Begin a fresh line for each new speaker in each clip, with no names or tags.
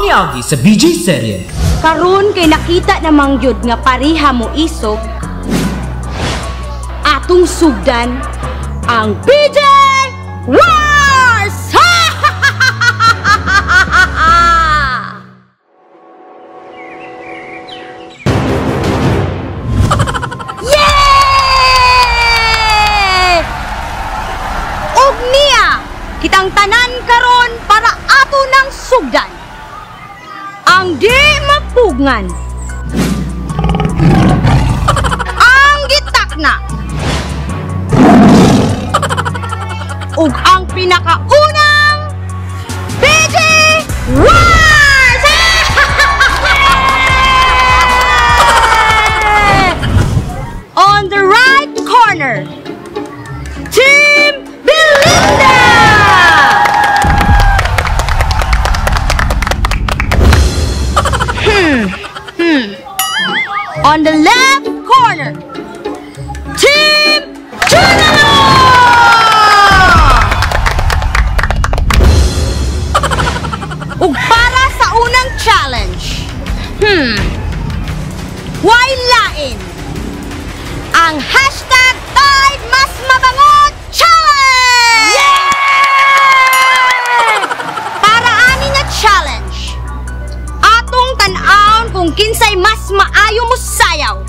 ni Agi sa BJ Serye.
Karon kay nakita namang yun nga pariha mo isog, atong sugdan ang BJ Wars! Yay! Og niya, kitang tanan karon para ato ng sugdan ang di mapugngan, ang gitakna, ug ang pinakaunang BJ Wars! On the right corner, Team Belinda! On the left corner, Team Junalo! Ug para sa unang challenge, why lain ang hashtag Tide Mas Mabango Challenge! Yeah! Para ani nga challenge, atong tan-aon kung kinsay mas maayo mo sayaw.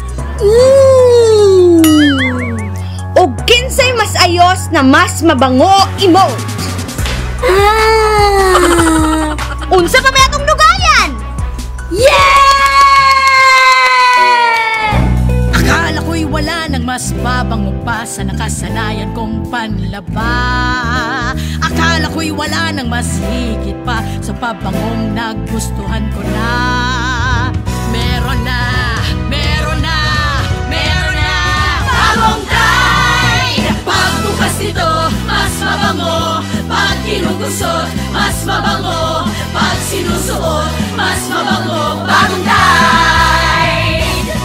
O kinsay mas ayos na mas mabango emote. Unsa pa may atong dugayan? Yeah!
Akala ko'y wala nang mas babango pa sa nakasanayan kong panlaba. Akala ko'y wala nang mas higit pa sa pabangong nagustuhan ko na. Meron na, meron na, meron na bagong Tide! Pagbukas nito, mas mabango. Pag kinugusot, mas mabango. Pag sinusuot, mas mabango. Bagong Tide!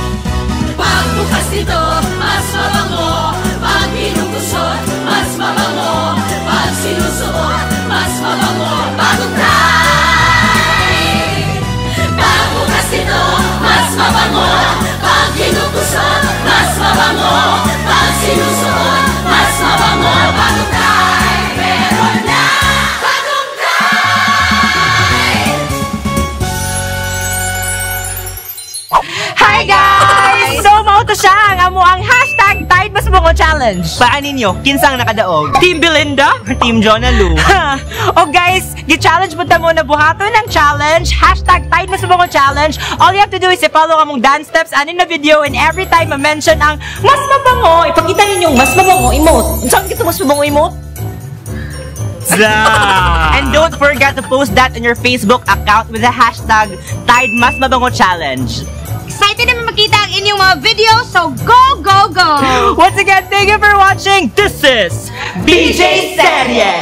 Pagbukas nito, mas mabango. Pag kinugusot, mas mabango. Pag sinusuot, mas mabango. Bagong Tide! Pagbukas nito, mas mabango. Pag kinugusot, mas mabango. Pag sinusuot, mas mabango. Bagong Tide! Meron na bagong Tide!
Hi guys! So mao to siya ang amo ang hashtag Tide Mas Mabango Challenge.
Paan ninyo? Kinsang nakadaog?
Team Belinda?
Team Jonalu.
O guys, gi-challenge punta mo na buhaton ng challenge, hashtag Tide Mas Mabango Challenge. All you have to do is i-follow among dance steps anin na video, and every time ma-mention ang mas mabango, ipakita ninyong mas mabango emote. Saan kita mas mabango emote?
And don't forget to post that on your Facebook account with the hashtag Tide Mas Mabango Challenge.
Excited na makita ang inyong mga video, so go, go, go!
Once again, thank you for watching. This is BJ Serye.